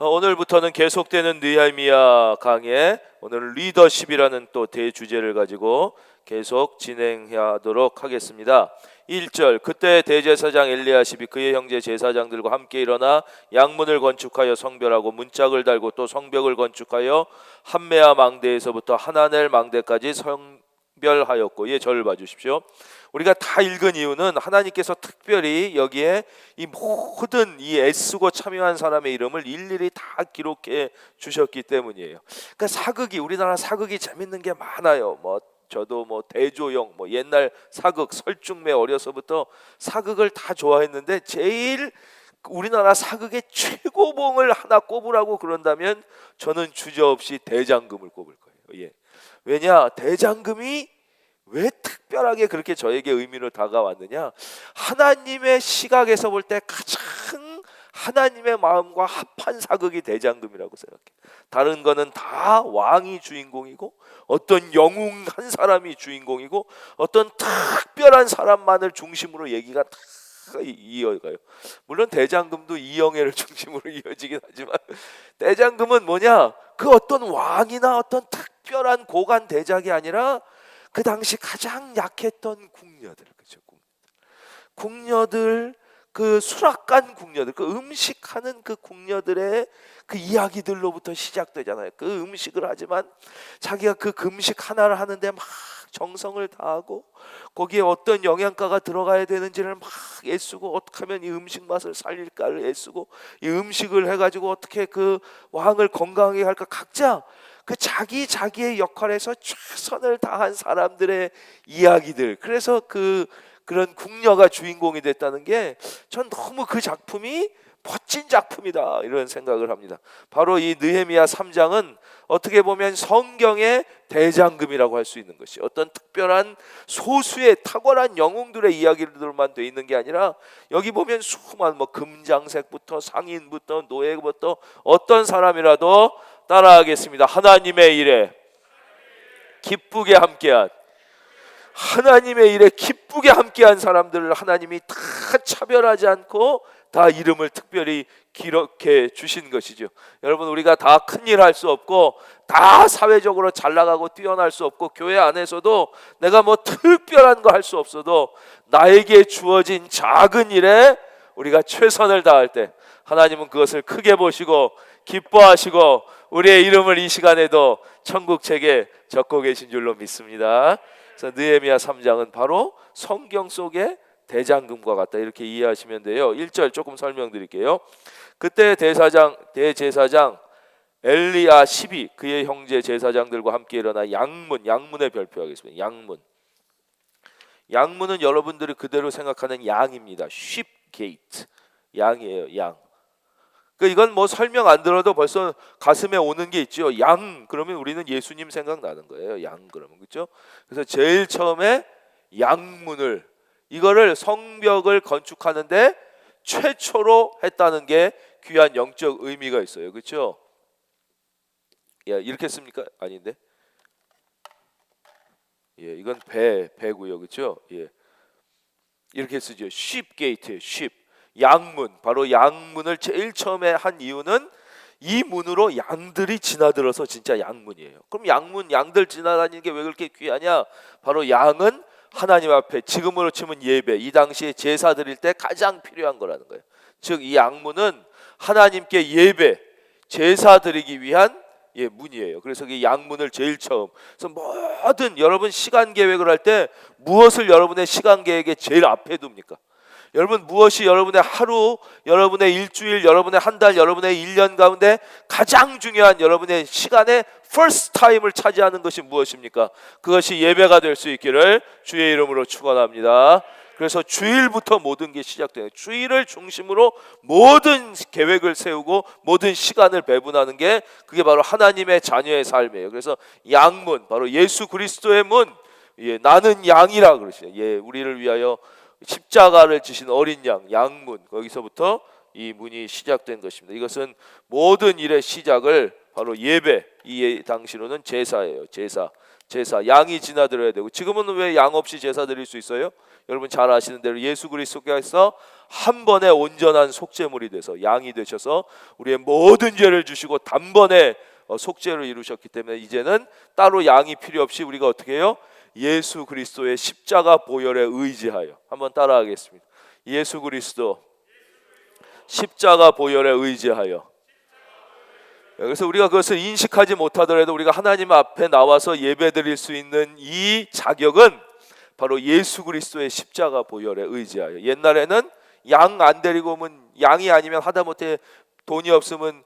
오늘부터는 계속되는 느헤미야 강의, 오늘은 리더십이라는 또 대주제를 가지고 계속 진행하도록 하겠습니다. 1절, 그때 대제사장 엘리야십이 그의 형제 제사장들과 함께 일어나 양문을 건축하여 성별하고 문짝을 달고 또 성벽을 건축하여 한메아 망대에서부터 하나넬 망대까지 성별하였고, 예, 저를 봐주십시오. 우리가 다 읽은 이유는 하나님께서 특별히 여기에 이 모든 이 애쓰고 참여한 사람의 이름을 일일이 다 기록해 주셨기 때문이에요. 그러니까 사극이, 우리나라 사극이 재밌는 게 많아요. 저도 대조영, 옛날 사극, 설중매 어려서부터 사극을 다 좋아했는데, 제일 우리나라 사극의 최고봉을 하나 꼽으라고 그런다면 저는 주저없이 대장금을 꼽을 거예요. 예. 왜냐, 대장금이 왜 특별하게 그렇게 저에게 의미로 다가왔느냐, 하나님의 시각에서 볼 때 가장 하나님의 마음과 합한 사극이 대장금이라고 생각해요. 다른 거는 다 왕이 주인공이고 어떤 영웅 한 사람이 주인공이고 어떤 특별한 사람만을 중심으로 얘기가 다 이어가요. 물론 대장금도 이영애를 중심으로 이어지긴 하지만, 대장금은 뭐냐, 그 어떤 왕이나 어떤 특별한 고관 대작이 아니라 그 당시 가장 약했던 궁녀들, 그렇죠? 궁녀들, 그 수락관 궁녀들, 그 음식하는 그 궁녀들의 그 이야기들로부터 시작되잖아요. 그 음식을 하지만 자기가 그 음식 하나를 하는데 막 정성을 다하고 거기에 어떤 영양가가 들어가야 되는지를 막 애쓰고, 어떻게 하면 이 음식 맛을 살릴까를 애쓰고, 이 음식을 해가지고 어떻게 그 왕을 건강하게 할까, 각자 그 자기의 역할에서 최선을 다한 사람들의 이야기들. 그래서 그런 궁녀가 주인공이 됐다는 게 전 너무 그 작품이 멋진 작품이다, 이런 생각을 합니다. 바로 이 느헤미야 3장은 어떻게 보면 성경의 대장금이라고 할 수 있는 것이, 어떤 특별한 소수의 탁월한 영웅들의 이야기들만 돼 있는 게 아니라, 여기 보면 수많은 금장색부터 상인부터 노예부터 어떤 사람이라도 따라하겠습니다. 하나님의 일에 기쁘게 함께한, 하나님의 일에 기쁘게 함께한 사람들을 하나님이 다 차별하지 않고 다 이름을 특별히 기록해 주신 것이죠. 여러분, 우리가 다 큰일 할 수 없고 다 사회적으로 잘 나가고 뛰어날 수 없고 교회 안에서도 내가 특별한 거 할 수 없어도 나에게 주어진 작은 일에 우리가 최선을 다할 때 하나님은 그것을 크게 보시고 기뻐하시고 우리의 이름을 이 시간에도 천국 책에 적고 계신 줄로 믿습니다. 그래서 느헤미야 3장은 바로 성경 속의 대장금과 같다, 이렇게 이해하시면 돼요. 1절 조금 설명드릴게요. 그때 대제사장 엘리야십이 그의 형제 제사장들과 함께 일어나 양문에 별표하겠습니다. 양문은 여러분들이 그대로 생각하는 양입니다. sheep gate, 양이에요. 양. 이건 설명 안 들어도 벌써 가슴에 오는 게 있죠. 양 그러면 우리는 예수님 생각나는 거예요. 양 그러면, 그렇죠? 그래서 제일 처음에 양문을, 이거를 성벽을 건축하는데 최초로 했다는 게 귀한 영적 의미가 있어요. 그렇죠? 예, 이렇게 씁니까? 아닌데. 예, 이건 배고요. 그렇죠? 예. 이렇게 쓰죠. sheep gate, sheep. 양문, 바로 양문을 제일 처음에 한 이유는 이 문으로 양들이 지나들어서 진짜 양문이에요. 그럼 양들 지나다니는 게 왜 그렇게 귀하냐? 바로 양은 하나님 앞에, 지금으로 치면 예배, 이 당시에 제사 드릴 때 가장 필요한 거라는 거예요. 즉 이 양문은 하나님께 예배, 제사 드리기 위한 문이에요. 그래서 이 양문을 제일 처음. 그래서 모든 여러분 시간 계획을 할 때 무엇을 여러분의 시간 계획에 제일 앞에 둡니까? 여러분, 무엇이 여러분의 하루, 여러분의 일주일, 여러분의 한 달, 여러분의 1년 가운데 가장 중요한 여러분의 시간의 first time을 차지하는 것이 무엇입니까? 그것이 예배가 될 수 있기를 주의 이름으로 축원합니다. 그래서 주일부터 모든 게 시작돼요. 주일을 중심으로 모든 계획을 세우고 모든 시간을 배분하는 게, 그게 바로 하나님의 자녀의 삶이에요. 그래서 양문, 바로 예수 그리스도의 문, 나는 양이라 그러시죠. 우리를 위하여 십자가를 지신 어린 양문, 거기서부터 이 문이 시작된 것입니다. 이것은 모든 일의 시작을 바로 예배, 이 당시로는 제사예요. 제사, 양이 지나들어야 되고, 지금은 왜 양 없이 제사 드릴 수 있어요? 여러분 잘 아시는 대로 예수 그리스도께서 한 번에 온전한 속죄물이 돼서 양이 되셔서 우리의 모든 죄를 주시고 단번에 속죄를 이루셨기 때문에 이제는 따로 양이 필요 없이 우리가 어떻게 해요? 예수 그리스도의 십자가 보혈에 의지하여, 한번 따라하겠습니다. 예수 그리스도 십자가 보혈에 의지하여. 그래서 우리가 그것을 인식하지 못하더라도 우리가 하나님 앞에 나와서 예배드릴 수 있는 이 자격은 바로 예수 그리스도의 십자가 보혈에 의지하여. 옛날에는 양 안 데리고 오면, 양이 아니면 하다못해 돈이 없으면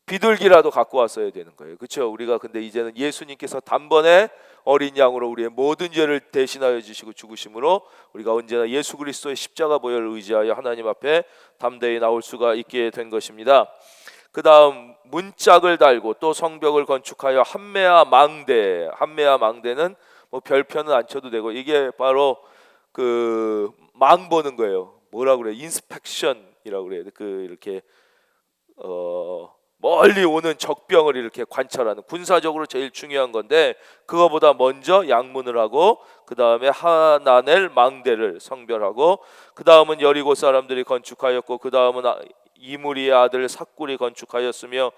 비둘기라도 갖고 왔어야 되는 거예요. 그렇죠? 우리가 근데 이제는 예수님께서 단번에 어린 양으로 우리의 모든 죄를 대신하여 주시고 죽으심으로 우리가 언제나 예수 그리스도의 십자가 보혈을 의지하여 하나님 앞에 담대히 나올 수가 있게 된 것입니다. 그 다음 문짝을 달고 또 성벽을 건축하여 함매와 망대. 함매와 망대는 뭐 별표는 안 쳐도 되고, 이게 바로 그 망 보는 거예요. 뭐라 그래요? 인스펙션이라고 그래요. 그 이렇게 멀리 오는 적병을 이렇게 관찰하는, 군사적으로 제일 중요한 건데, 그거보다 먼저 양문을 하고 그 다음에 하나넬 망대를 성별하고, 그 다음은 여리고 사람들이 건축하였고, 그 다음은 이무리의 아들 삭굴이 건축하였으며,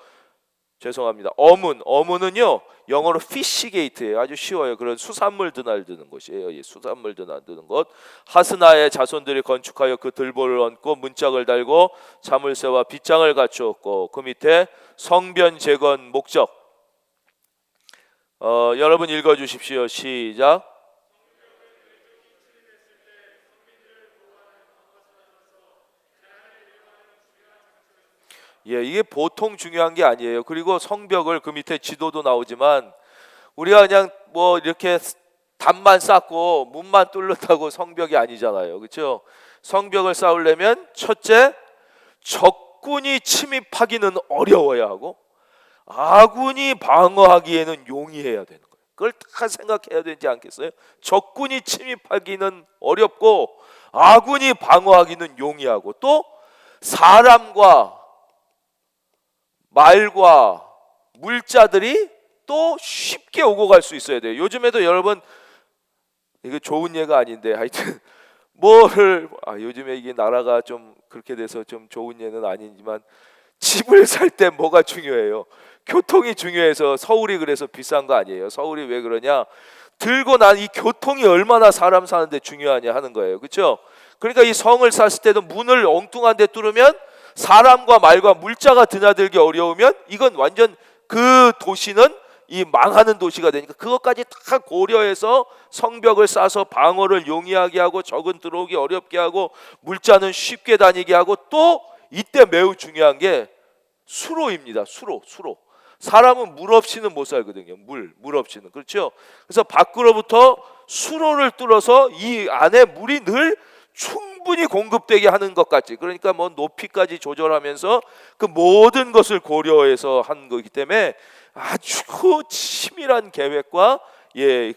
죄송합니다. 어문은요 영어로 피시 게이트예요. 아주 쉬워요. 그런 수산물 드날드는 곳이에요. 예, 수산물 드날드는 곳. 하스나의 자손들이 건축하여 그 들보를 얹고 문짝을 달고 자물쇠와 빗장을 갖추었고, 그 밑에 성변 재건 목적. 여러분 읽어주십시오. 시작. 예, 이게 보통 중요한 게 아니에요. 그리고 성벽을, 그 밑에 지도도 나오지만 우리가 그냥 뭐 이렇게 담만 쌓고 문만 뚫는다고 성벽이 아니잖아요. 그렇죠? 성벽을 쌓으려면 첫째, 적군이 침입하기는 어려워야 하고 아군이 방어하기에는 용이해야 되는 거예요. 그걸 다 생각해야 되지 않겠어요? 적군이 침입하기는 어렵고 아군이 방어하기는 용이하고, 또 사람과 말과 물자들이 또 쉽게 오고 갈 수 있어야 돼요. 요즘에도 여러분, 이거 좋은 예가 아닌데 하여튼 요즘에 이게 나라가 좀 그렇게 돼서 좀 좋은 예는 아니지만, 집을 살 때 뭐가 중요해요? 교통이 중요해서 서울이 그래서 비싼 거 아니에요. 서울이 왜 그러냐? 들고 난 이 교통이 얼마나 사람 사는데 중요하냐 하는 거예요. 그렇죠? 그러니까 이 성을 샀을 때도 문을 엉뚱한 데 뚫으면 사람과 말과 물자가 드나들기 어려우면 이건 완전 그 도시는 이 망하는 도시가 되니까 그것까지 다 고려해서 성벽을 쌓아서 방어를 용이하게 하고 적은 들어오기 어렵게 하고 물자는 쉽게 다니게 하고, 또 이때 매우 중요한 게 수로입니다. 수로. 사람은 물 없이는 못 살거든요. 물 없이는. 그렇죠? 그래서 밖으로부터 수로를 뚫어서 이 안에 물이 늘 충분히 공급되게 하는 것 같지. 그러니까 뭐 높이까지 조절하면서 그 모든 것을 고려해서 한 거기 때문에 아주 치밀한 계획과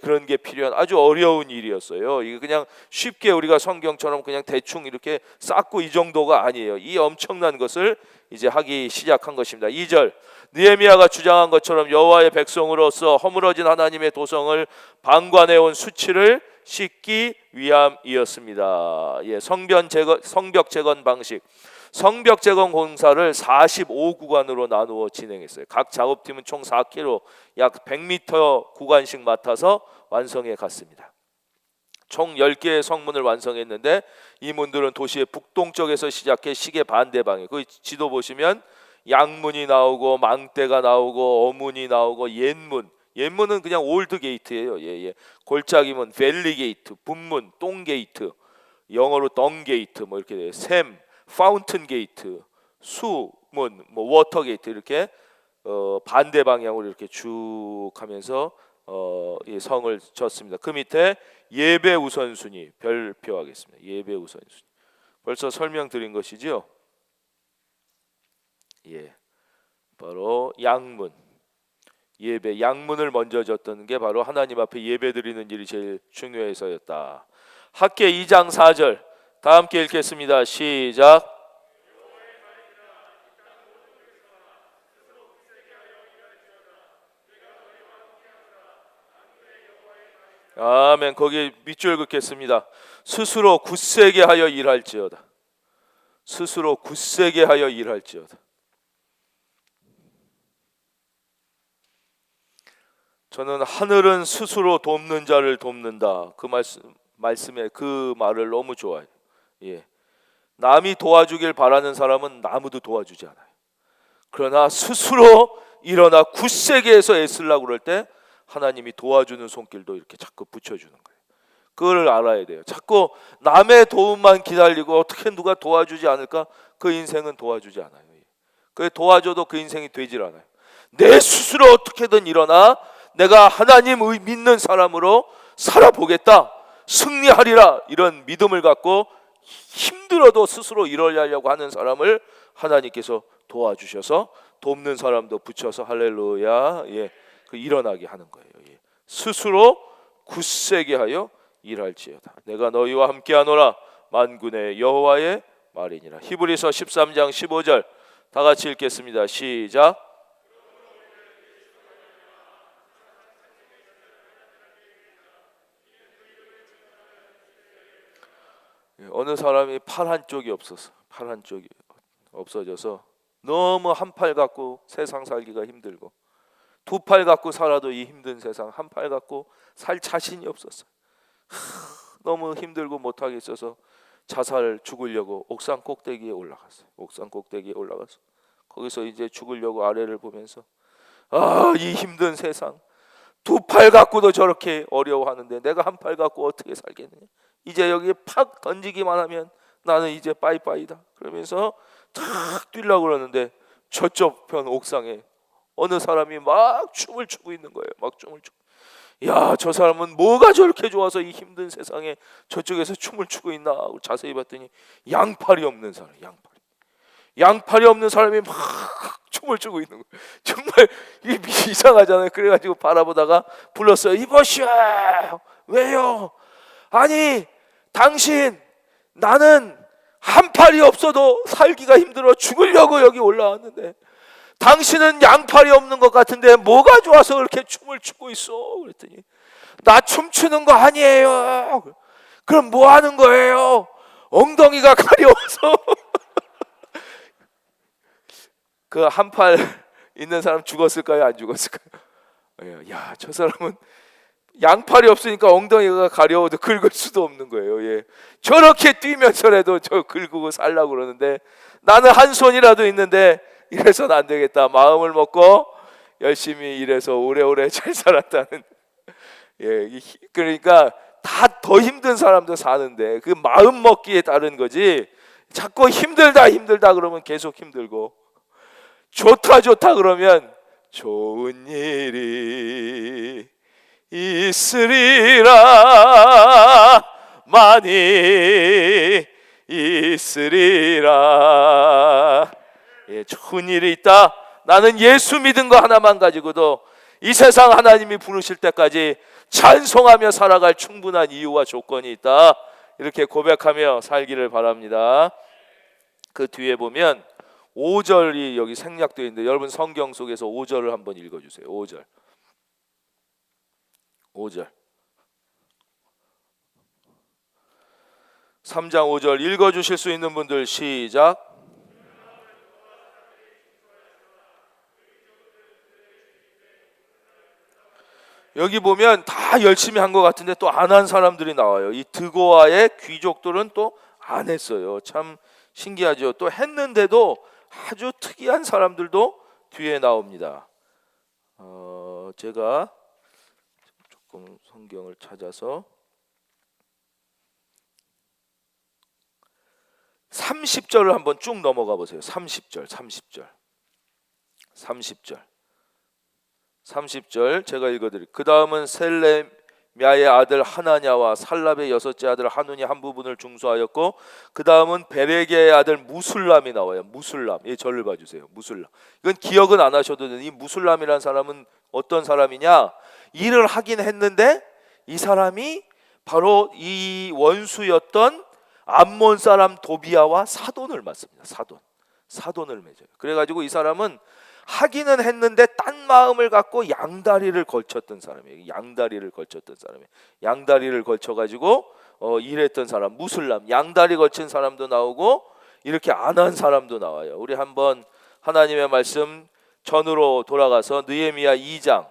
그런 게 필요한 아주 어려운 일이었어요. 이게 그냥 쉽게 우리가 성경처럼 그냥 대충 이렇게 쌓고 이 정도가 아니에요. 이 엄청난 것을 이제 하기 시작한 것입니다. 2절, 느헤미야가 주장한 것처럼 여호와의 백성으로서 허물어진 하나님의 도성을 방관해온 수치를 씻기 위함이었습니다. 성벽 재건 방식. 성벽 재건 공사를 45구간으로 나누어 진행했어요. 각 작업팀은 총 4km, 약 100m 구간씩 맡아서 완성해 갔습니다. 총 10개의 성문을 완성했는데 이 문들은 도시의 북동쪽에서 시작해 시계 반대방에, 그 지도 보시면 양문이 나오고 망대가 나오고 어문이 나오고 옛문은 그냥 올드 게이트예요. 골짜기문, 밸리 게이트, 분문, 똥 게이트, 영어로 덩 게이트 뭐 이렇게 돼요. 샘, 파운튼 게이트, 수문, 뭐 워터 게이트, 이렇게 반대 방향으로 이렇게 쭉 하면서 이 성을 졌습니다. 그 밑에 예배 우선순위 별표하겠습니다. 예배 우선순위. 벌써 설명드린 것이죠. 바로 양문. 양문을 먼저 졌던 게 바로 하나님 앞에 예배드리는 일이 제일 중요해서였다. 학계 2장 4절 다 함께 읽겠습니다. 시작. 아멘. 거기 밑줄 긋겠습니다. 스스로 굳세게 하여 일할지어다. 스스로 굳세게 하여 일할지어다. 저는 하늘은 스스로 돕는 자를 돕는다. 그 말씀에 그 말을 너무 좋아해요. 예. 남이 도와주길 바라는 사람은 아무도 도와주지 않아요. 그러나 스스로 일어나 굳세게 해서 애쓰려고 그럴 때 하나님이 도와주는 손길도 이렇게 자꾸 붙여주는 거예요. 그걸 알아야 돼요. 자꾸 남의 도움만 기다리고 어떻게 누가 도와주지 않을까? 그 인생은 도와주지 않아요. 그 도와줘도 그 인생이 되질 않아요. 내 스스로 어떻게든 일어나 내가 하나님 믿는 사람으로 살아보겠다, 승리하리라, 이런 믿음을 갖고 힘들어도 스스로 일어나려고 하는 사람을 하나님께서 도와주셔서 돕는 사람도 붙여서 할렐루야, 예, 그 일어나게 하는 거예요. 예. 스스로 굳세게 하여 일할지어다. 내가 너희와 함께하노라. 만군의 여호와의 말이니라. 히브리서 13장 15절 다 같이 읽겠습니다. 시작. 어느 사람이 팔 한쪽이 없어서 팔 한쪽이 없어져서 너무 한 팔 갖고 세상 살기가 힘들고, 두 팔 갖고 살아도 이 힘든 세상 한 팔 갖고 살 자신이 없었어요. 너무 힘들고 못하겠어서 자살 죽으려고 옥상 꼭대기에 올라갔어요. 옥상 꼭대기에 올라가서 거기서 이제 죽으려고 아래를 보면서 이 힘든 세상, 두 팔 갖고도 저렇게 어려워하는데 내가 한 팔 갖고 어떻게 살겠느냐. 이제 여기에 팍 던지기만 하면 나는 이제 빠이빠이다. 그러면서 탁 뛰려고 그러는데 저쪽 편 옥상에 어느 사람이 막 춤을 추고 있는 거예요. 막 춤을 추고. 야, 저 사람은 뭐가 저렇게 좋아서 이 힘든 세상에 저쪽에서 춤을 추고 있나 하고 자세히 봤더니 양팔이 없는 사람, 양팔이 없는 사람이 막 춤을 추고 있는 거예요. 정말 이게 이상하잖아요. 그래가지고 바라보다가 불렀어요. 이보시오, 왜요? 아니, 당신, 나는 한 팔이 없어도 살기가 힘들어 죽으려고 여기 올라왔는데 당신은 양팔이 없는 것 같은데 뭐가 좋아서 그렇게 춤을 추고 있어? 그랬더니 나 춤추는 거 아니에요. 그럼 뭐 하는 거예요? 엉덩이가 가려워서. 그 한 팔 있는 사람 죽었을까요? 안 죽었을까요? 야, 저 사람은 양팔이 없으니까 엉덩이가 가려워도 긁을 수도 없는 거예요. 예. 저렇게 뛰면서라도 저 긁고 살라고 그러는데 나는 한 손이라도 있는데 이래서는 안 되겠다. 마음을 먹고 열심히 일해서 오래오래 잘 살았다는. 예, 그러니까 다 더 힘든 사람도 사는데 그 마음 먹기에 다른 거지. 자꾸 힘들다 그러면 계속 힘들고, 좋다 그러면 좋은 일이 있으리라, 많이 있으리라. 예, 좋은 일이 있다. 나는 예수 믿은 거 하나만 가지고도 이 세상 하나님이 부르실 때까지 찬송하며 살아갈 충분한 이유와 조건이 있다. 이렇게 고백하며 살기를 바랍니다. 그 뒤에 보면 5절이 여기 생략되어 있는데 여러분 성경 속에서 5절을 한번 읽어주세요. 5절 3장 5절 읽어주실 수 있는 분들 시작. 여기 보면 다 열심히 한 것 같은데 또 안 한 사람들이 나와요. 이 드고아의 귀족들은 또 안 했어요. 참 신기하죠. 또 했는데도 아주 특이한 사람들도 뒤에 나옵니다. 제가 조금 성경을 찾아서 30절을 한번 쭉 넘어가 보세요. 30절 제가 읽어드릴게요. 그 다음은 셀레미야의 아들 하나냐와 살랍의 여섯째 아들 하눈이 한 부분을 중수하였고, 그 다음은 베레게의 아들 무술람이 나와요. 무술람, 이 절을 봐주세요. 무술람. 이건 기억은 안 하셔도 되는, 이 무술람이라는 사람은 어떤 사람이냐, 일을 하긴 했는데 이 사람이 바로 이 원수였던 암몬 사람 도비아와 사돈을 맞습니다. 사돈을 맺어요. 그래가지고 이 사람은 하기는 했는데 딴 마음을 갖고 양다리를 걸쳤던 사람이에요. 양다리를 걸쳤던 사람이에요. 양다리를 걸쳐가지고 일했던 사람, 무슬람, 양다리 걸친 사람도 나오고 이렇게 안 한 사람도 나와요. 우리 한번 하나님의 말씀 전으로 돌아가서 느헤미야 2장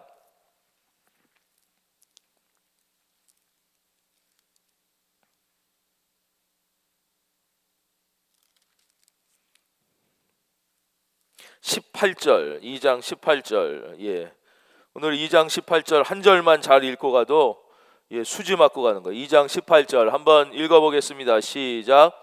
18절, 2장 18절. 예. 오늘 2장 18절 한 절만 잘 읽고 가도 수지 맞고 가는 거예요. 2장 18절 한번 읽어보겠습니다. 시작.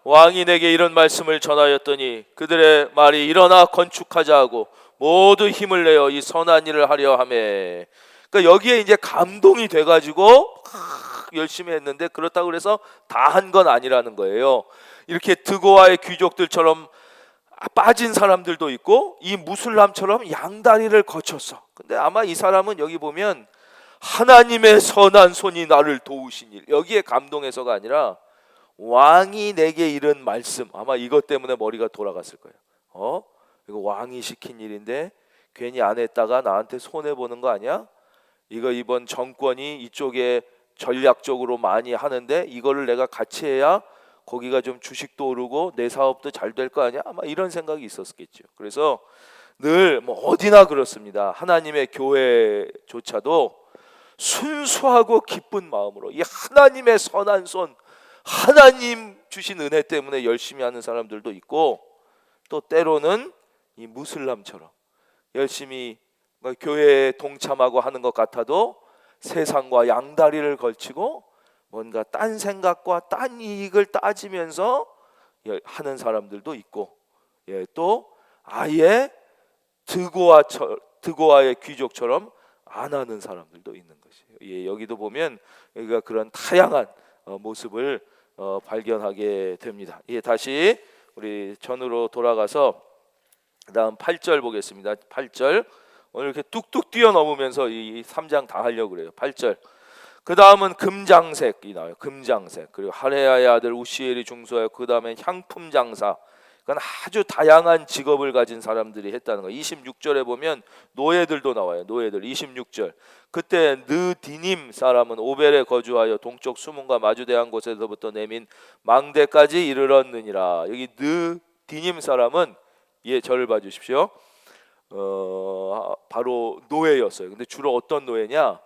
왕이 내게 이런 말씀을 전하였더니 그들의 말이 일어나 건축하자 하고 모두 힘을 내어 이 선한 일을 하려 하매. 그러니까 여기에 이제 감동이 돼가지고 열심히 했는데 그렇다고 그래서 다 한 건 아니라는 거예요. 이렇게 드고아의 귀족들처럼 빠진 사람들도 있고 이 무슬람처럼 양다리를 거쳤어. 근데 아마 이 사람은 여기 보면 하나님의 선한 손이 나를 도우신 일, 여기에 감동해서가 아니라 왕이 내게 이른 말씀, 아마 이것 때문에 머리가 돌아갔을 거예요. 이거 왕이 시킨 일인데 괜히 안 했다가 나한테 손해보는 거 아니야? 이거 이번 정권이 이쪽에 전략적으로 많이 하는데 이거를 내가 같이 해야 거기가 좀 주식도 오르고 내 사업도 잘 될 거 아니야? 아마 이런 생각이 있었겠죠. 그래서 늘 뭐 어디나 그렇습니다. 하나님의 교회조차도 순수하고 기쁜 마음으로 이 하나님의 선한 손, 하나님 주신 은혜 때문에 열심히 하는 사람들도 있고, 또 때로는 이 무슬람처럼 열심히 교회에 동참하고 하는 것 같아도 세상과 양다리를 걸치고 뭔가 딴 생각과 딴 이익을 따지면서 하는 사람들도 있고, 또 아예 드고아의 귀족처럼 안 하는 사람들도 있는 것이에요. 여기도 보면 여기가 그런 다양한 모습을 발견하게 됩니다. 다시 우리 전으로 돌아가서 그다음 8절 보겠습니다. 8절 오늘 이렇게 뚝뚝 뛰어넘으면서 이 3장 다 하려고 그래요. 8절. 그 다음은 금장색이 나와요. 금장색. 그리고 하레야의 아들 우시엘이 중수하여 그 다음에 향품 장사. 그건 아주 다양한 직업을 가진 사람들이 했다는 거예요. 26절에 보면 노예들도 나와요. 노예들. 26절. 그때 느디님 사람은 오벨에 거주하여 동쪽 수문과 마주대한 곳에서부터 내민 망대까지 이르렀느니라. 여기 느디님 사람은 저를 봐주십시오. 바로 노예였어요. 근데 주로 어떤 노예냐?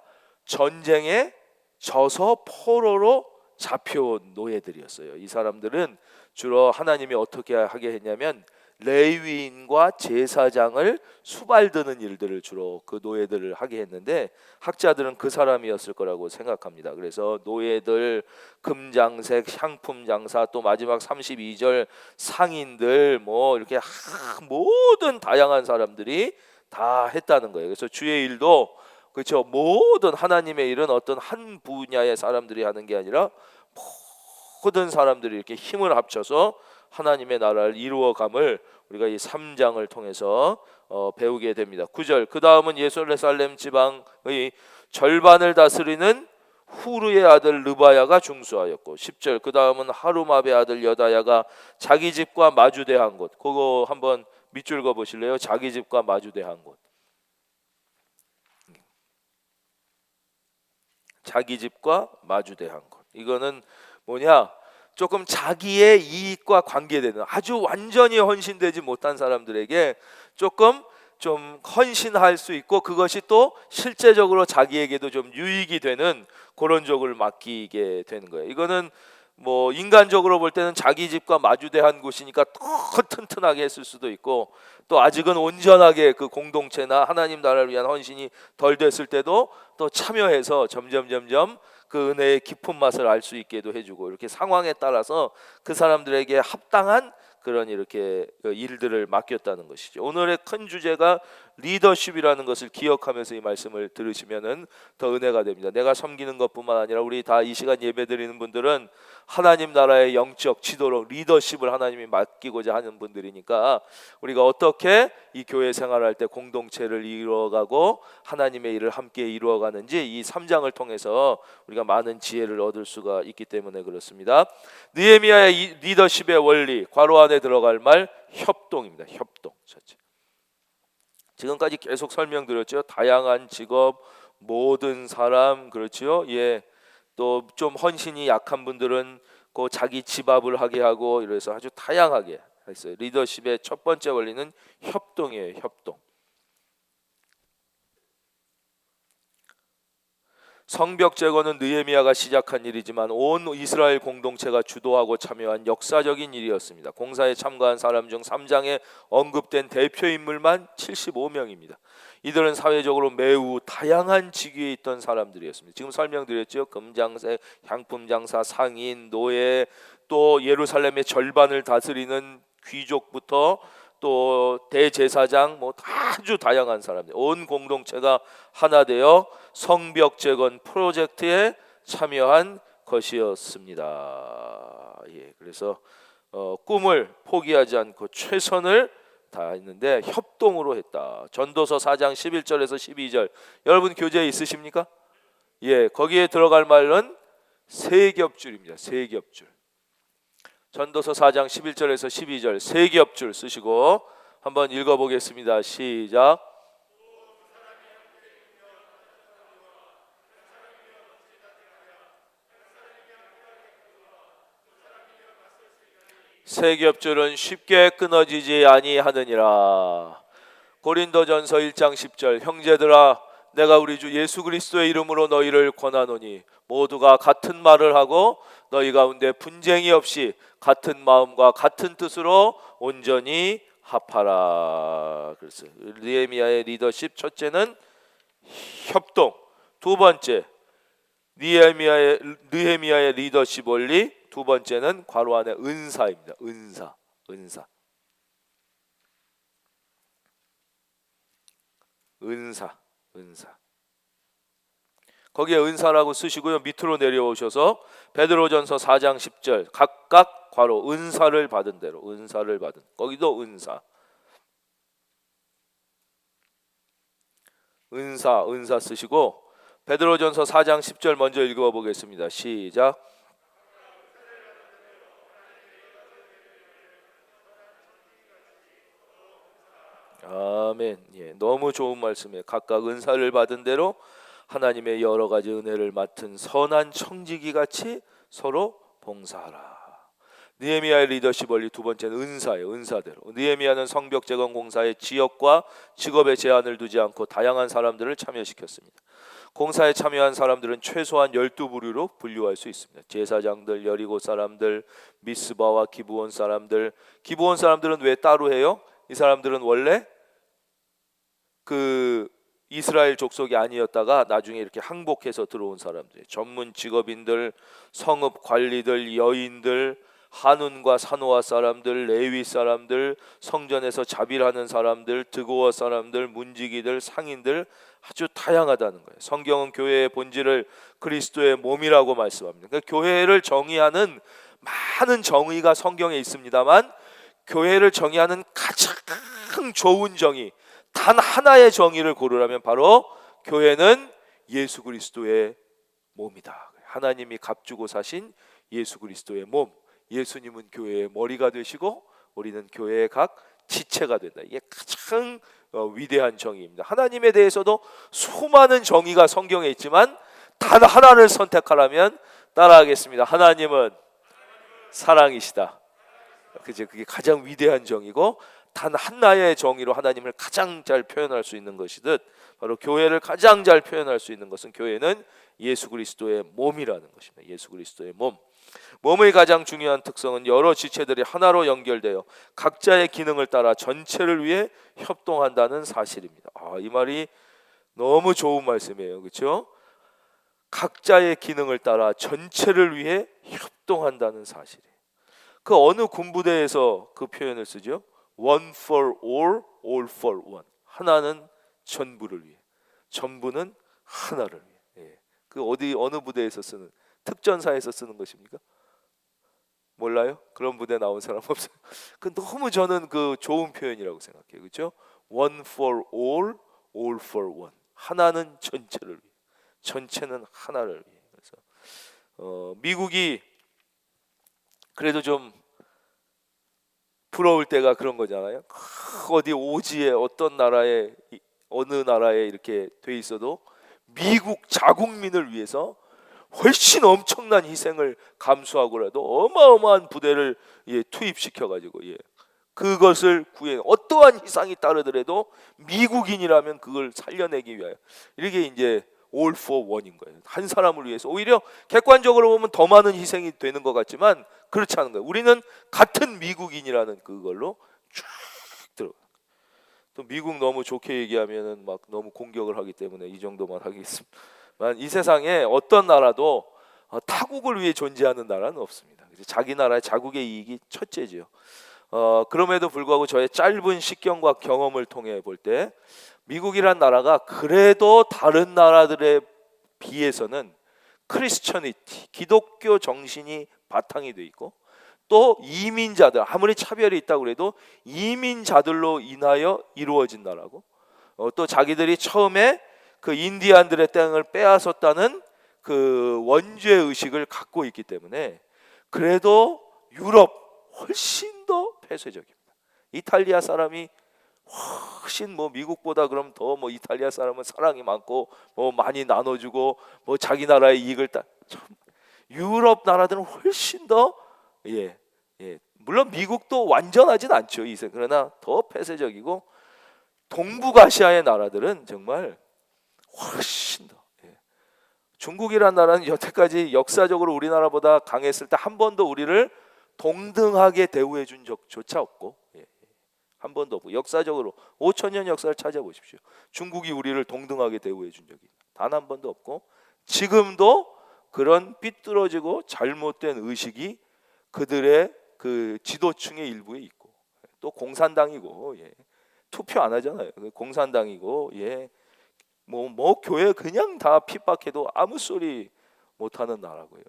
전쟁에 져서 포로로 잡혀온 노예들이었어요. 이 사람들은 주로 하나님이 어떻게 하게 했냐면 레위인과 제사장을 수발드는 일들을 주로 그 노예들을 하게 했는데, 학자들은 그 사람이었을 거라고 생각합니다. 그래서 노예들, 금장색, 향품장사, 또 마지막 32절 상인들, 뭐 이렇게 모든 다양한 사람들이 다 했다는 거예요. 그래서 주의 일도 그렇죠. 모든 하나님의 일은 어떤 한 분야의 사람들이 하는 게 아니라 모든 사람들이 이렇게 힘을 합쳐서 하나님의 나라를 이루어감을 우리가 이 3장을 통해서 배우게 됩니다. 9절. 그 다음은 예루살렘 지방의 절반을 다스리는 후르의 아들 르바야가 중수하였고, 10절. 그 다음은 하루마베 아들 여다야가 자기 집과 마주대한 곳. 그거 한번 밑줄 그어 보실래요? 자기 집과 마주대한 곳. 자기 집과 마주대한 것. 이거는 뭐냐? 조금 자기의 이익과 관계되는, 아주 완전히 헌신되지 못한 사람들에게 조금 좀 헌신할 수 있고, 그것이 또 실제적으로 자기에게도 좀 유익이 되는 그런 쪽을 맡기게 되는 거예요. 이거는 뭐 인간적으로 볼 때는 자기 집과 마주대한 곳이니까 더 튼튼하게 했을 수도 있고, 또 아직은 온전하게 그 공동체나 하나님 나라를 위한 헌신이 덜 됐을 때도 또 참여해서 점점 그 은혜의 깊은 맛을 알 수 있게도 해주고, 이렇게 상황에 따라서 그 사람들에게 합당한 그런 이렇게 일들을 맡겼다는 것이죠. 오늘의 큰 주제가 리더십이라는 것을 기억하면서 이 말씀을 들으시면은 더 은혜가 됩니다. 내가 섬기는 것뿐만 아니라 우리 다 이 시간 예배드리는 분들은 하나님 나라의 영적 지도로 리더십을 하나님이 맡기고자 하는 분들이니까 우리가 어떻게 이 교회 생활할 때 공동체를 이루어가고 하나님의 일을 함께 이루어가는지 이 3장을 통해서 우리가 많은 지혜를 얻을 수가 있기 때문에 그렇습니다. 느헤미야의 리더십의 원리, 괄호 안에 들어갈 말 협동입니다. 협동. 지금까지 계속 설명드렸죠. 다양한 직업, 모든 사람, 그렇죠. 예, 또 좀 헌신이 약한 분들은 그 자기 집합을 하게 하고 이래서 아주 다양하게 했어요. 리더십의 첫 번째 원리는 협동이에요. 협동. 성벽 제거는 느헤미야가 시작한 일이지만 온 이스라엘 공동체가 주도하고 참여한 역사적인 일이었습니다. 공사에 참가한 사람 중 3장에 언급된 대표 인물만 75명입니다. 이들은 사회적으로 매우 다양한 직위에 있던 사람들이었습니다. 지금 설명드렸죠. 금장사, 향품장사, 상인, 노예, 또 예루살렘의 절반을 다스리는 귀족부터 또 대제사장, 뭐 아주 다양한 사람들, 온 공동체가 하나 되어 성벽 재건 프로젝트에 참여한 것이었습니다. 예, 그래서 꿈을 포기하지 않고 최선을 다했는데 협동으로 했다. 전도서 4장 11절에서 12절 여러분 교재에 있으십니까? 예, 거기에 들어갈 말은 세겹줄입니다. 세겹줄. 전도서 4장 11절에서 12절 세겹줄 쓰시고 한번 읽어보겠습니다. 시작. 세겹줄은 쉽게 끊어지지 아니하느니라. 고린도전서 1장 10절 형제들아 내가 우리 주 예수 그리스도의 이름으로 너희를 권하노니 모두가 같은 말을 하고 너희 가운데 분쟁이 없이 같은 마음과 같은 뜻으로 온전히 합하라. 그래서 느헤미야의 리더십 첫째는 협동, 두 번째 느헤미야의 리더십 원리, 두 번째는 괄호 안에 은사입니다. 은사. 거기에 은사라고 쓰시고요. 밑으로 내려오셔서 베드로전서 4장 10절 각각 괄호 은사를 받은 대로 거기도 은사 쓰시고 베드로전서 4장 10절 먼저 읽어보겠습니다. 시작. 아멘. 예, 너무 좋은 말씀이에요. 각각 은사를 받은 대로 하나님의 여러 가지 은혜를 맡은 선한 청지기 같이 서로 봉사하라. 느헤미야의 리더십 원리 두 번째는 은사예요. 은사대로. 느헤미야는 성벽 재건 공사에 지역과 직업의 제한을 두지 않고 다양한 사람들을 참여시켰습니다. 공사에 참여한 사람들은 최소한 12부류로 분류할 수 있습니다. 제사장들, 여리고 사람들, 미스바와 기브온 사람들. 기브온 사람들은 왜 따로 해요? 이 사람들은 원래 그 이스라엘 족속이 아니었다가 나중에 이렇게 항복해서 들어온 사람들, 전문 직업인들, 성읍 관리들, 여인들, 한운과 산호아 사람들, 레위 사람들, 성전에서 자빌하는 사람들, 드고아 사람들, 문지기들, 상인들 아주 다양하다는 거예요. 성경은 교회의 본질을 그리스도의 몸이라고 말씀합니다. 그러니까 교회를 정의하는 많은 정의가 성경에 있습니다만 교회를 정의하는 가장 좋은 정의, 단 하나의 정의를 고르라면 바로 교회는 예수 그리스도의 몸이다. 하나님이 값주고 사신 예수 그리스도의 몸, 예수님은 교회의 머리가 되시고 우리는 교회의 각 지체가 된다. 이게 가장 위대한 정의입니다. 하나님에 대해서도 수많은 정의가 성경에 있지만 단 하나를 선택하라면 따라하겠습니다. 하나님은 사랑이시다. 그게 가장 위대한 정의고 단 하나의 정의로 하나님을 가장 잘 표현할 수 있는 것이듯 바로 교회를 가장 잘 표현할 수 있는 것은 교회는 예수 그리스도의 몸이라는 것입니다. 예수 그리스도의 몸. 몸의 가장 중요한 특성은 여러 지체들이 하나로 연결되어 각자의 기능을 따라 전체를 위해 협동한다는 사실입니다. 이 말이 너무 좋은 말씀이에요. 그렇죠? 각자의 기능을 따라 전체를 위해 협동한다는 사실이에요. 그 어느 군부대에서 그 표현을 쓰죠? One for all, all for one. 하나는 전부를 위해, 전부는 하나를 위해. 예. 그 어느 부대에서 쓰는, 특전사에서 쓰는 것입니까? 몰라요? 그런 부대 나온 사람 없어요. 그 너무 저는 그 좋은 표현이라고 생각해요. 그렇죠? One for all, all for one. 하나는 전체를 위해, 전체는 하나를 위해. 그래서 미국이 그래도 좀 부러울 때가 그런 거잖아요. 어디 오지에 어떤 나라에 어느 나라에 이렇게 돼 있어도 미국 자국민을 위해서 훨씬 엄청난 희생을 감수하고라도 어마어마한 부대를 투입시켜 가지고 그것을 구해, 어떠한 희생이 따르더라도 미국인이라면 그걸 살려내기 위하여, 이게 이제 all for one인 거예요. 한 사람을 위해서. 오히려 객관적으로 보면 더 많은 희생이 되는 것 같지만 그렇지 않은 거예요. 우리는 같은 미국인이라는 그걸로 쭉 들어. 또 미국 너무 좋게 얘기하면은 막 너무 공격을 하기 때문에 이 정도만 하겠습니다. 이 세상에 어떤 나라도 타국을 위해 존재하는 나라는 없습니다. 자기 나라의 자국의 이익이 첫째지요. 그럼에도 불구하고 저의 짧은 식견과 경험을 통해 볼 때 미국이란 나라가 그래도 다른 나라들에 비해서는 크리스천이티, 기독교 정신이 바탕이 돼 있고, 또 이민자들, 아무리 차별이 있다고 해도 이민자들로 인하여 이루어진 나라고, 또 자기들이 처음에 그 인디안들의 땅을 빼앗았다는 그 원죄 의식을 갖고 있기 때문에 그래도 유럽 훨씬 더 폐쇄적입니다. 이탈리아 사람이 훨씬 미국보다 그럼 더 이탈리아 사람은 사랑이 많고 많이 나눠주고 자기 나라의 이익을 유럽 나라들은 훨씬 더 물론 미국도 완전하진 않죠. 그러나 더 폐쇄적이고, 동북아시아의 나라들은 정말 훨씬 더 중국이란 나라는 여태까지 역사적으로 우리나라보다 강했을 때 한 번도 우리를 동등하게 대우해 준 적조차 없고, 한 번도 없고, 역사적으로 5,000년 역사를 찾아보십시오. 중국이 우리를 동등하게 대우해 준 적이 단 한 번도 없고, 지금도 그런 삐뚤어지고 잘못된 의식이 그들의 그 지도층의 일부에 있고, 또 공산당이고, 투표 안 하잖아요. 공산당이고, 교회 그냥 다 핍박해도 아무 소리 못 하는 나라고요.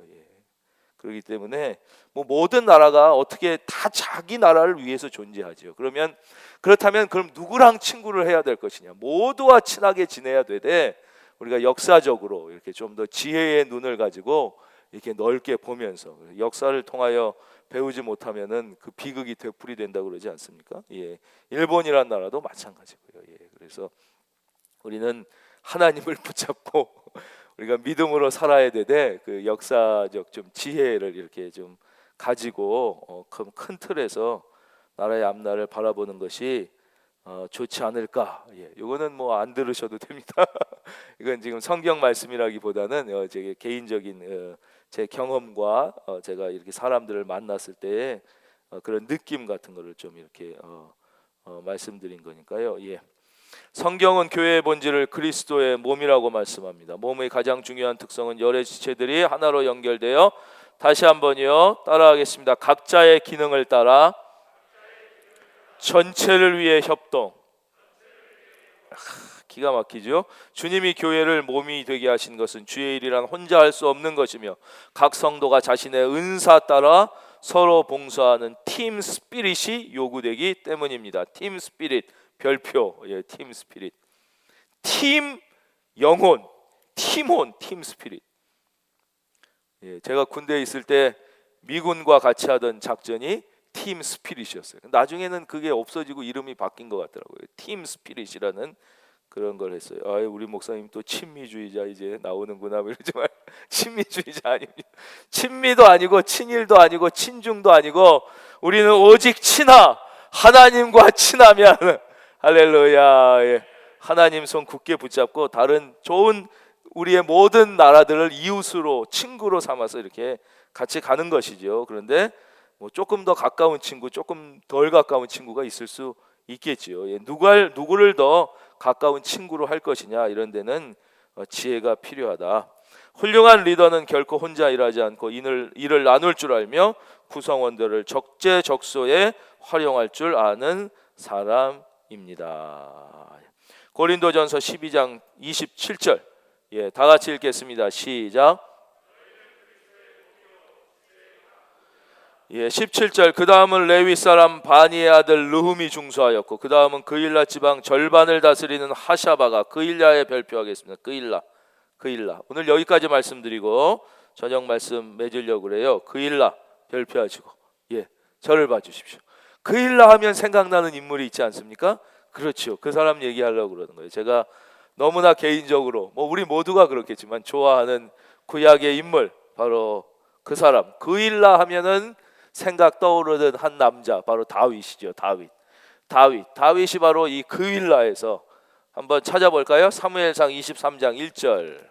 그렇기 때문에 모든 나라가 어떻게 다 자기 나라를 위해서 존재하죠. 그렇다면 그럼 누구랑 친구를 해야 될 것이냐? 모두와 친하게 지내야 되되, 우리가 역사적으로 이렇게 좀 더 지혜의 눈을 가지고 이렇게 넓게 보면서 역사를 통하여 배우지 못하면은 그 비극이 되풀이 된다고 그러지 않습니까? 일본이란 나라도 마찬가지고요. 그래서 우리는 하나님을 붙잡고 우리가 믿음으로 살아야 되되, 그 역사적 좀 지혜를 이렇게 좀 가지고 큰 틀에서 나라의 앞날을 바라보는 것이 좋지 않을까. 이거는 안 들으셔도 됩니다. 이건 지금 성경 말씀이라기보다는 제 개인적인 제 경험과 제가 이렇게 사람들을 만났을 때의 그런 느낌 같은 거를 좀 이렇게 말씀드린 거니까요. 성경은 교회의 본질을 그리스도의 몸이라고 말씀합니다. 몸의 가장 중요한 특성은 여러 지체들이 하나로 연결되어, 다시 한번요, 따라하겠습니다. 각자의 기능을 따라 전체를 위해 협동. 기가 막히죠? 주님이 교회를 몸이 되게 하신 것은 주의 일이란 혼자 할 수 없는 것이며, 각 성도가 자신의 은사 따라 서로 봉사하는 팀 스피릿이 요구되기 때문입니다. 팀 스피릿, 별표, 팀 스피릿, 팀 영혼, 팀혼, 팀 스피릿. 제가 군대에 있을 때 미군과 같이 하던 작전이 팀 스피릿이었어요. 나중에는 그게 없어지고 이름이 바뀐 것 같더라고요. 팀 스피릿이라는 그런 걸 했어요. 우리 목사님 또 친미주의자 이제 나오는구나. 이러지 말. 친미주의자 아닙니다. 친미도 아니고 친일도 아니고 친중도 아니고, 우리는 오직 친하, 하나님과 친하면 할렐루야. 하나님 손 굳게 붙잡고 다른 좋은 우리의 모든 나라들을 이웃으로, 친구로 삼아서 이렇게 같이 가는 것이죠. 그런데 조금 더 가까운 친구, 조금 덜 가까운 친구가 있을 수 있겠지요. 누구를 더 가까운 친구로 할 것이냐, 이런 데는 지혜가 필요하다. 훌륭한 리더는 결코 혼자 일하지 않고 일을 나눌 줄 알며 구성원들을 적재적소에 활용할 줄 아는 사람입니다. 고린도전서 12장 27절, 다 같이 읽겠습니다. 시작. 17절, 그 다음은 레위 사람 바니의 아들 르훔이 중수하였고, 그 다음은 그일라 지방 절반을 다스리는 하샤바가 그일라에 별표하겠습니다. 그일라. 오늘 여기까지 말씀드리고 저녁 말씀 맺으려고 그래요. 그일라 별표하시고, 저를 봐주십시오. 그일라 하면 생각나는 인물이 있지 않습니까? 그렇죠. 그 사람 얘기하려고 그러는 거예요. 제가 너무나 개인적으로, 우리 모두가 그렇겠지만 좋아하는 구약의 인물, 바로 그 사람. 그일라 하면은 생각 떠오르는 한 남자, 바로 다윗이죠. 다윗이 바로 이 그일라에서, 한번 찾아볼까요? 사무엘상 23장 1절,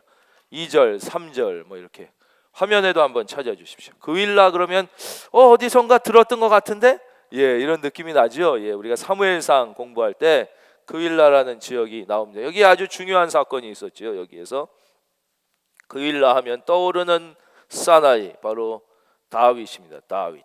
2절, 3절 이렇게 화면에도 한번 찾아주십시오. 그일라 그러면 어디선가 들었던 것 같은데, 이런 느낌이 나죠. 우리가 사무엘상 공부할 때 그일라라는 지역이 나옵니다. 여기 아주 중요한 사건이 있었죠. 여기에서 그일라 하면 떠오르는 사나이, 바로 다윗입니다. 다윗.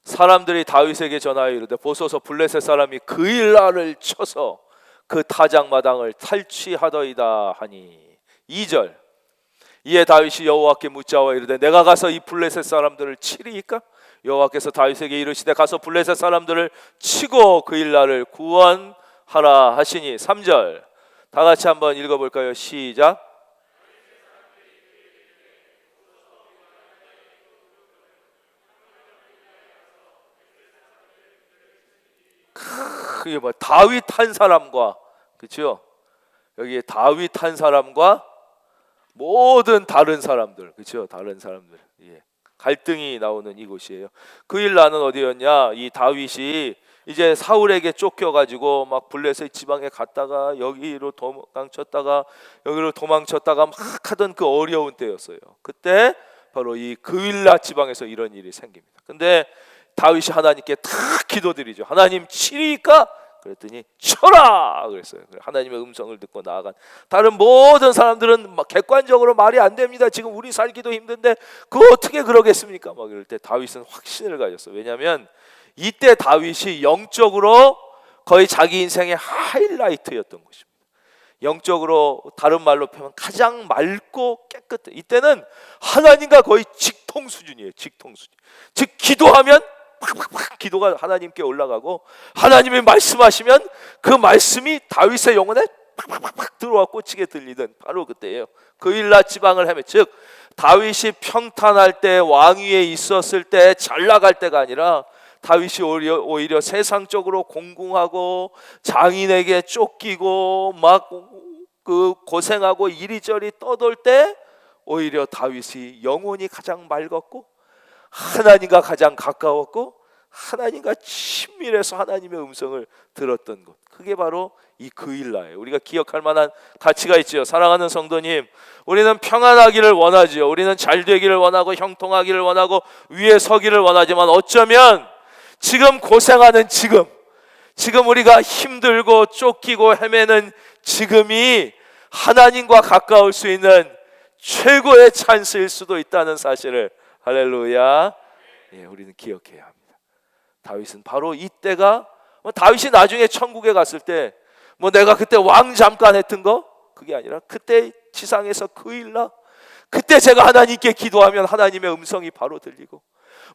사람들이 다윗에게 전하여 이르되, 보소서 블레셋 사람이 그일라를 쳐서 그 타작마당을 탈취하더이다 하니. 2절, 이에 다윗이 여호와께 묻자와 이르되, 내가 가서 이 블레셋 사람들을 치리이까? 여호와께서 다윗에게 이르시되, 가서 블레셋 사람들을 치고 그일라를 구원하라 하시니. 3절, 다 같이 한번 읽어볼까요? 시작. 그게 다윗 한 사람과, 그렇죠? 여기에 다윗 한 사람과 모든 다른 사람들, 그렇죠? 다른 사람들, 갈등이 나오는 이곳이에요. 그일라는 어디였냐? 이 다윗이 이제 사울에게 쫓겨가지고 막 블레셋 지방에 갔다가 여기로 도망쳤다가 여기로 도망쳤다가 막 하던 그 어려운 때였어요. 그때 바로 이 그일라 지방에서 이런 일이 생깁니다. 근데 다윗이 하나님께 다 기도드리죠. 하나님 치리까? 그랬더니 쳐라! 그랬어요. 하나님의 음성을 듣고 나아간 다른 모든 사람들은 막 객관적으로 말이 안 됩니다. 지금 우리 살기도 힘든데 그거 어떻게 그러겠습니까? 막 이럴 때 다윗은 확신을 가졌어요. 왜냐하면 이때 다윗이 영적으로 거의 자기 인생의 하이라이트였던 것입니다. 영적으로 다른 말로 표현하면 가장 맑고 깨끗해. 이때는 하나님과 거의 직통 수준이에요. 직통 수준. 즉 기도하면 팍팍팍 기도가 하나님께 올라가고, 하나님이 말씀하시면 그 말씀이 다윗의 영혼에 팍팍팍 들어와 꽂히게 들리던 바로 그때예요. 그일라 지방을 헤매, 즉 다윗이 평탄할 때, 왕위에 있었을 때, 잘 나갈 때가 아니라 다윗이 오히려 세상적으로 공공하고 장인에게 쫓기고 막 그 고생하고 이리저리 떠돌 때 오히려 다윗이 영혼이 가장 맑았고 하나님과 가장 가까웠고 하나님과 친밀해서 하나님의 음성을 들었던 것, 그게 바로 이 그일라예요. 우리가 기억할 만한 가치가 있지요. 사랑하는 성도님, 우리는 평안하기를 원하지요. 우리는 잘 되기를 원하고 형통하기를 원하고 위에 서기를 원하지만 어쩌면 지금 고생하는 지금 우리가 힘들고 쫓기고 헤매는 지금이 하나님과 가까울 수 있는 최고의 찬스일 수도 있다는 사실을, 할렐루야, 우리는 기억해야 합니다. 다윗은 바로 이때가, 다윗이 나중에 천국에 갔을 때 내가 그때 왕 잠깐 했던 거 그게 아니라 그때 지상에서 그일라, 그때 제가 하나님께 기도하면 하나님의 음성이 바로 들리고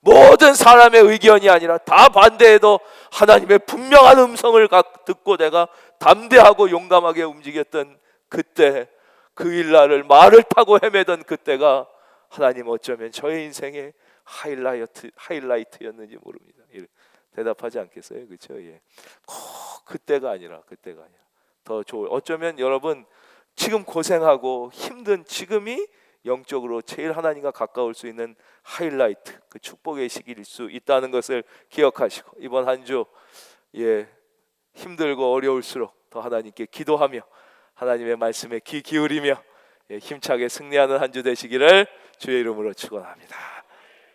모든 사람의 의견이 아니라 다 반대해도 하나님의 분명한 음성을 듣고 내가 담대하고 용감하게 움직였던 그때, 그일라를 말을 타고 헤매던 그때가 하나님 어쩌면 저의 인생의 하이라이트였는지 모릅니다. 대답하지 않겠어요? 그렇죠? 그때가 아니라 더 좋을, 어쩌면 여러분 지금 고생하고 힘든 지금이 영적으로 제일 하나님과 가까울 수 있는 하이라이트, 그 축복의 시기일 수 있다는 것을 기억하시고 이번 한 주 힘들고 어려울수록 더 하나님께 기도하며 하나님의 말씀에 귀 기울이며 힘차게 승리하는 한 주 되시기를 주의 이름으로 축원합니다.